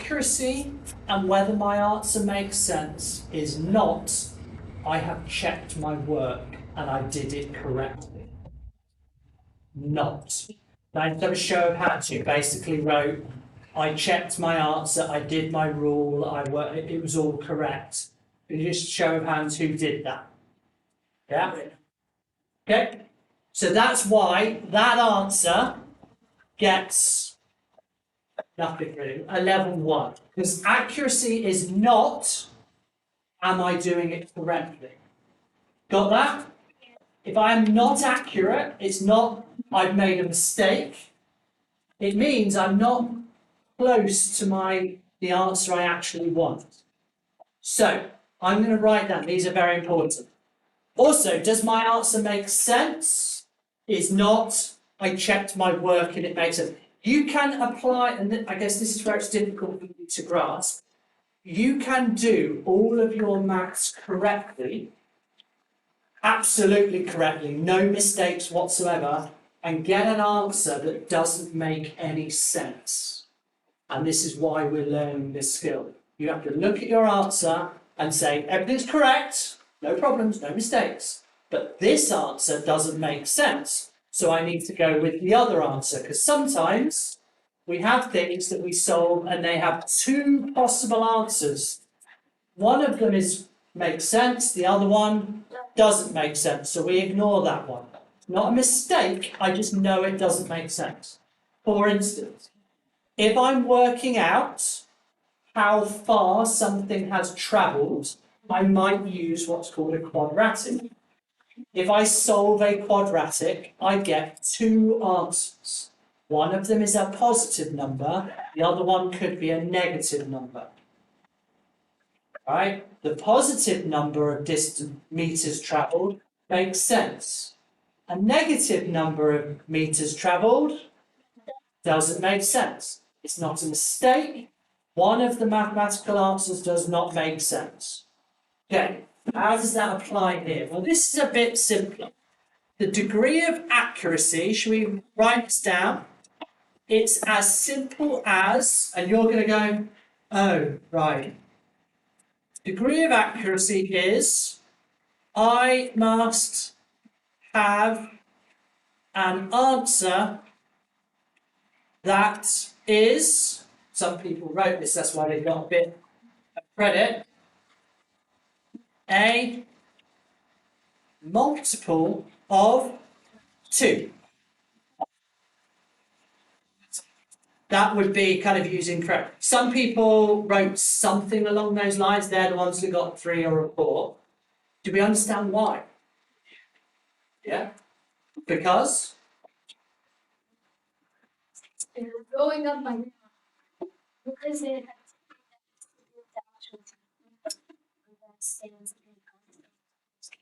accuracy and whether my answer makes sense is not, I have checked my work and I did it correctly. Not. Now, instead of a show of hands, you basically wrote, I checked my answer, I did my rule, it was all correct. Can you just show of hands who did that? Yeah? Okay? So that's why that answer gets nothing really, a level 1. Because accuracy is not, am I doing it correctly? Got that? If I am not accurate, it's not, I've made a mistake. It means I'm not close to the answer I actually want. So, I'm going to write down, these are very important. Also, does my answer make sense? Is not, I checked my work and it makes sense. You can apply, and I guess this is where it's difficult for you to grasp, you can do all of your maths correctly, absolutely correctly, no mistakes whatsoever, and get an answer that doesn't make any sense. And this is why we're learning this skill. You have to look at your answer and say, everything's correct, no problems, no mistakes, but this answer doesn't make sense. So I need to go with the other answer, because sometimes we have things that we solve and they have two possible answers. One of them makes sense, the other one doesn't make sense, so we ignore that one. It's not a mistake, I just know it doesn't make sense. For instance, if I'm working out how far something has travelled, I might use what's called a quadratic. If I solve a quadratic, I get two answers. One of them is a positive number, the other one could be a negative number. Right? The positive number of meters travelled makes sense. A negative number of meters travelled doesn't make sense. It's not a mistake. One of the mathematical answers does not make sense. Okay, how does that apply here? Well, this is a bit simpler. The degree of accuracy, should we write this down? It's as simple as, and you're going to go, oh, right. Degree of accuracy is, I must have an answer that is, some people wrote this, that's why they got a bit of credit, a multiple of 2. That would be kind of using correct. Some people wrote something along those lines. They're the ones who got 3 or a 4. Do we understand why? Yeah? Because? They're going up by because they had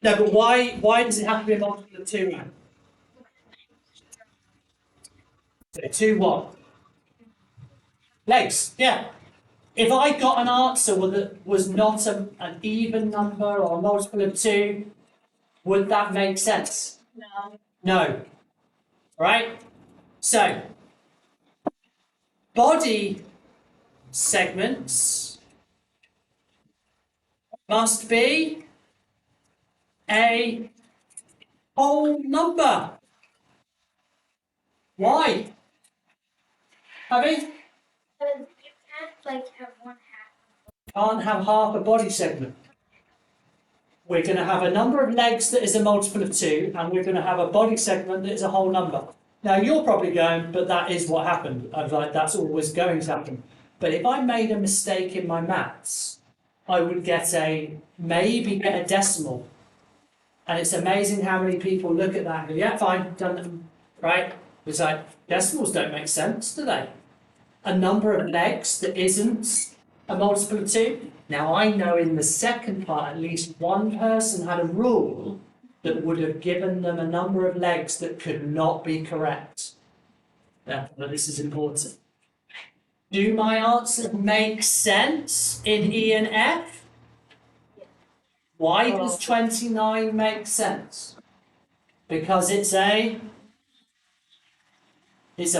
No, but why does it have to be a multiple of 2, man? 2 what? Legs, yeah. If I got an answer that was not an even number or a multiple of 2, would that make sense? No. No. Right? So, body segments must be a whole number. Why? Abby? Because you can't have 1/2. Can't have half a body segment. We're going to have a number of legs that is a multiple of 2, and we're going to have a body segment that is a whole number. Now you're probably going, but that is what happened. I was like, that's always going to happen. But if I made a mistake in my maths, I would maybe get a decimal. And it's amazing how many people look at that and go, yeah, fine, done them, right? It's like, decimals don't make sense, do they? A number of legs that isn't a multiple of 2. Now I know in the second part, at least one person had a rule that would have given them a number of legs that could not be correct. Yeah, but this is important. Do my answers make sense in E and F? Why does 29 make sense? Because it's a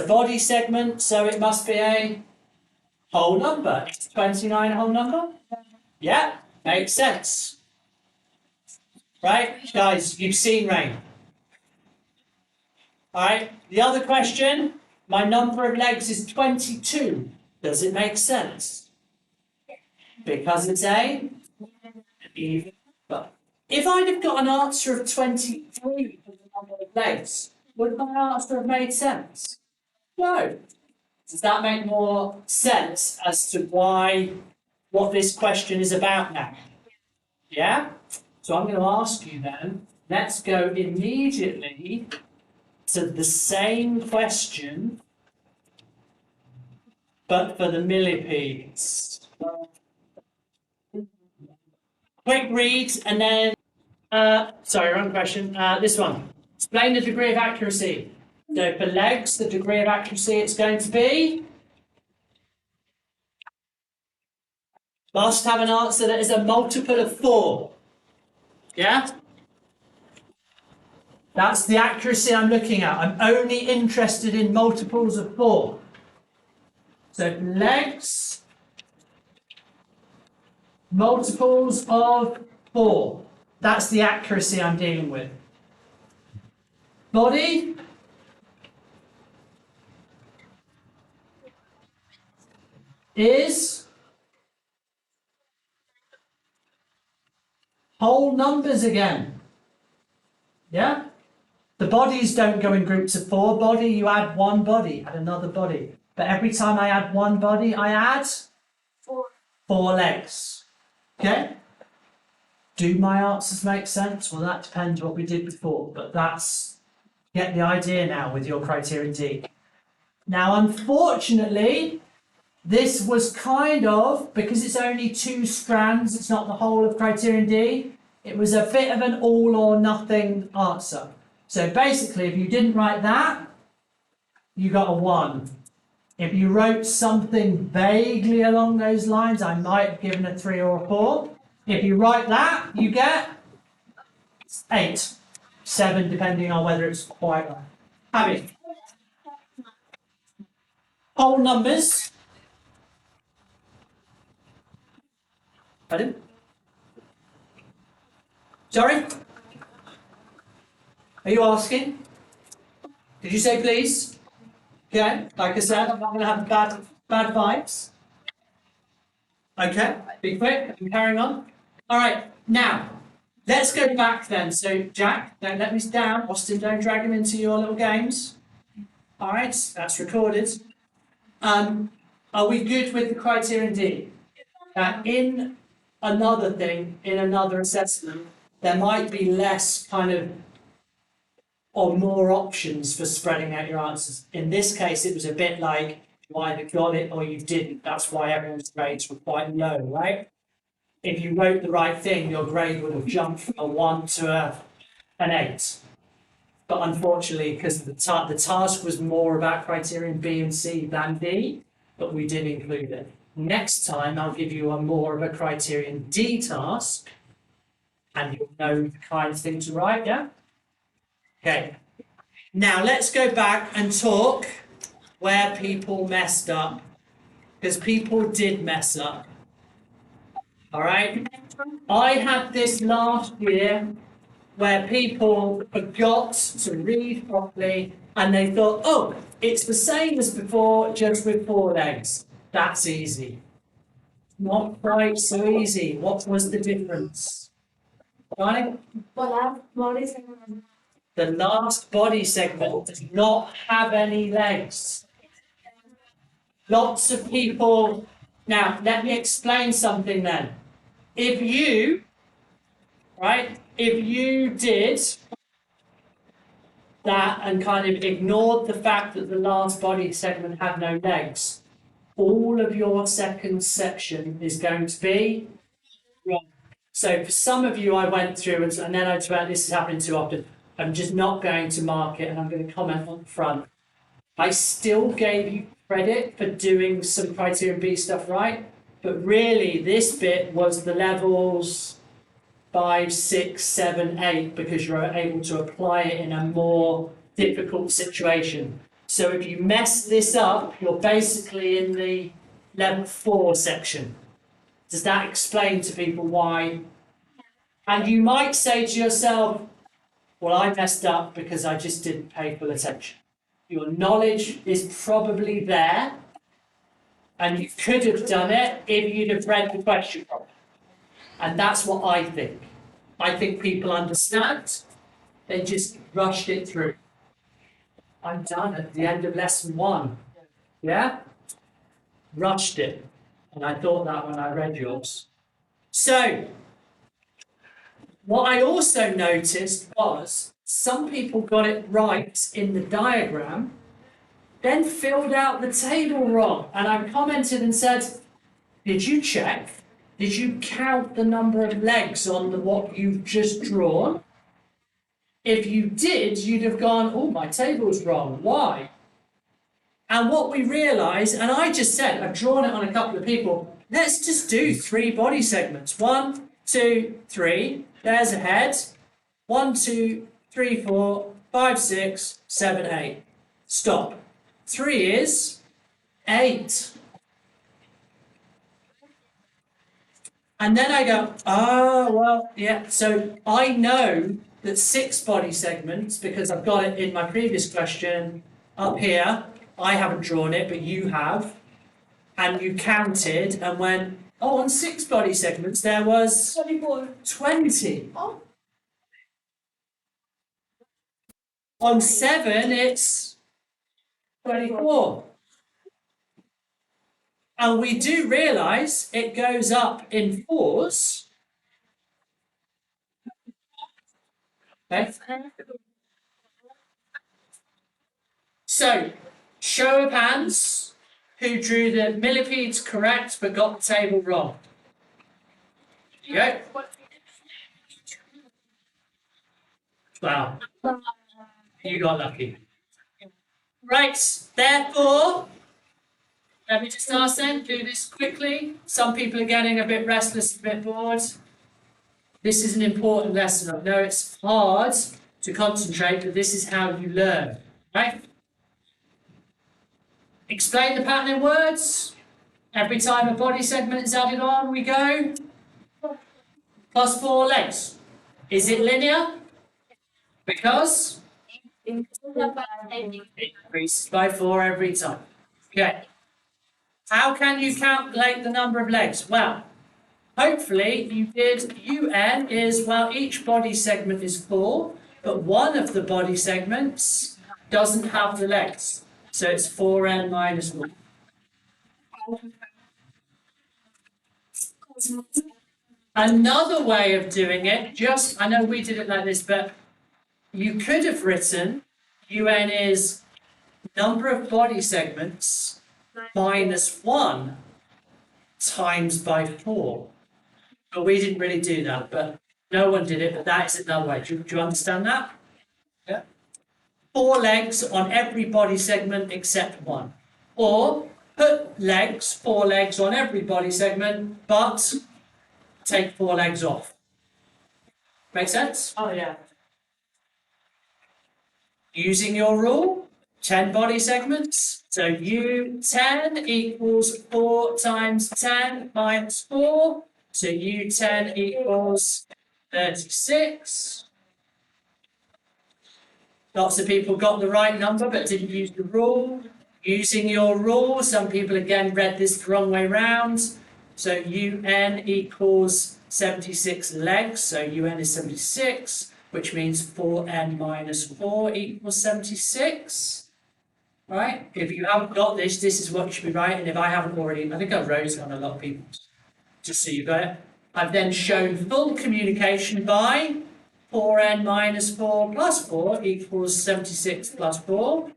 body segment, so it must be a whole number. Is 29 a whole number? Yeah, makes sense. Right, guys, you've seen rain. Alright, the other question, my number of legs is 22. Does it make sense? Because it's a even. But if I'd have got an answer of 23 for the number of legs, would my answer have made sense? No. Does that make more sense as to what this question is about now? Yeah? So I'm going to ask you then, let's go immediately to the same question, but for the millipedes. Quick read and then, sorry, wrong question. This one. Explain the degree of accuracy. So for legs, the degree of accuracy it's going to be. Must have an answer that is a multiple of 4. Yeah? That's the accuracy I'm looking at. I'm only interested in multiples of 4. So legs, multiples of 4. That's the accuracy I'm dealing with. Body, is whole numbers again. Yeah? The bodies don't go in groups of 4. Body, you add one body, add another body. But every time I add one body, I add 4 legs. Okay? Do my answers make sense? Well, that depends what we did before, but get the idea now with your criterion D. Now, unfortunately, this was kind of, because it's only 2 strands, it's not the whole of criterion D, it was a bit of an all or nothing answer. So basically, if you didn't write that, you got a 1. If you wrote something vaguely along those lines, I might have given a 3 or a 4. If you write that, you get 8, 7, depending on whether it's quite right. Abby. Whole numbers. Pardon? Sorry? Are you asking? Did you say please? Okay, like I said, I'm not going to have bad vibes. Okay, be quick, I'm carrying on. All right, now, let's go back then. So, Jack, don't let me down. Austin, don't drag him into your little games. All right, that's recorded. Are we good with the criterion D? In another thing, in another assessment, there might be less kind of or more options for spreading out your answers. In this case, it was a bit like you either got it or you didn't. That's why everyone's grades were quite low, right? If you wrote the right thing, your grade would have jumped from a 1 to an 8. But unfortunately, because the task was more about criterion B and C than D, but we did include it. Next time, I'll give you more of a criterion D task, and you'll know the kind of thing to write, yeah? Okay. Now, let's go back and talk where people messed up, because people did mess up. All right? I had this last year where people forgot to read properly and they thought, oh, it's the same as before, just with 4 legs. That's easy. Not quite so easy. What was the difference? Right? The last body segment does not have any legs. Lots of people. Now, let me explain something then. If you did that and kind of ignored the fact that the last body segment had no legs, all of your second section is going to be wrong. So for some of you, I went through and then I went, this is happening too often. I'm just not going to mark it and I'm going to comment on the front. I still gave you credit for doing some criterion B stuff right, but really this bit was the levels 5, 6, 7, 8, because you're able to apply it in a more difficult situation. So if you mess this up, you're basically in the level 4 section. Does that explain to people why? And you might say to yourself, well, I messed up because I just didn't pay full attention. Your knowledge is probably there, and you could have done it if you'd have read the question properly. And that's what I think. I think people understand, they just rushed it through. I'm done at the end of lesson 1. Yeah? Rushed it. And I thought that when I read yours. So, what I also noticed was some people got it right in the diagram, then filled out the table wrong. And I commented and said, did you check? Did you count the number of legs on what you've just drawn? If you did, you'd have gone, oh, my table's wrong. Why? And what we realised, and I just said, I've drawn it on a couple of people, let's just do 3 body segments. 1, 2, 3. There's a head. 1, 2, 3, 4, 5, 6, 7, 8. Stop. 3 is 8. And then I go, well, yeah. So I know that 6 body segments, because I've got it in my previous question up here. I haven't drawn it, but you have. And you counted and went, oh, on 6 body segments there was 24. 20. Oh. On 7 it's 24. And we do realise it goes up in 4s. Okay. So, show of hands who drew the millipedes correct but got the table wrong. There you go. Wow. You got lucky. Right, therefore, let me just ask them, do this quickly. Some people are getting a bit restless, a bit bored. This is an important lesson. I know it's hard to concentrate, but this is how you learn, right? Explain the pattern in words. Every time a body segment is added on, we go plus 4 legs. Is it linear? Because it increases by 4 every time. Okay. How can you calculate the number of legs? Well, hopefully you did. UN is, well, each body segment is 4, but one of the body segments doesn't have the legs. So it's 4n minus 1. Another way of doing it, I know we did it like this, but you could have written UN is number of body segments minus 1 times by 4. But we didn't really do that, but no one did it, but that is another way. Do you understand that? Yeah. 4 legs on every body segment except 1. Or put 4 legs on every body segment, but take 4 legs off. Make sense? Oh, yeah. Using your rule, 10 body segments. So U10 equals 4 times 10 minus 4. So U10 equals 36. Lots of people got the right number but didn't use the rule. Using your rule, some people again read this the wrong way round. So UN equals 76 legs. So UN is 76, which means 4n minus 4 equals 76. Right? If you haven't got this, this is what you should be writing. If I haven't already, I think I wrote it on a lot of people's, just so you got it. I've then shown full communication by 4n minus 4 plus 4 equals 76 plus 4.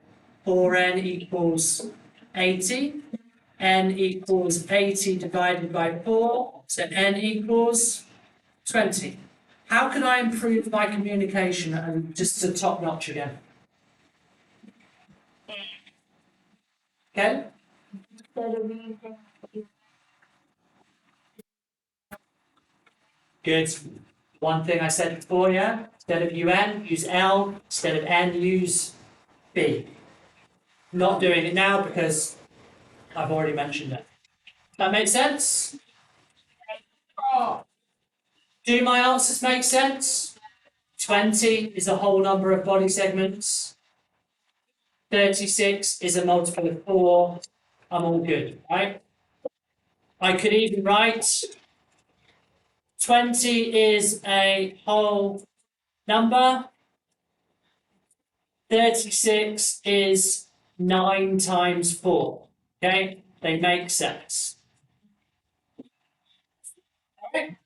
4n equals 80. N equals 80 divided by 4. So n equals 20. How can I improve my communication and just to top notch again? Okay? Good. One thing I said before, yeah? Instead of UN, use L. Instead of N, use B. Not doing it now because I've already mentioned it. That makes sense? Do my answers make sense? 20 is a whole number of body segments. 36 is a multiple of 4. I'm all good, right? I could even write 20 is a whole number. 36 is 9 times 4. Okay, they make sense. Okay.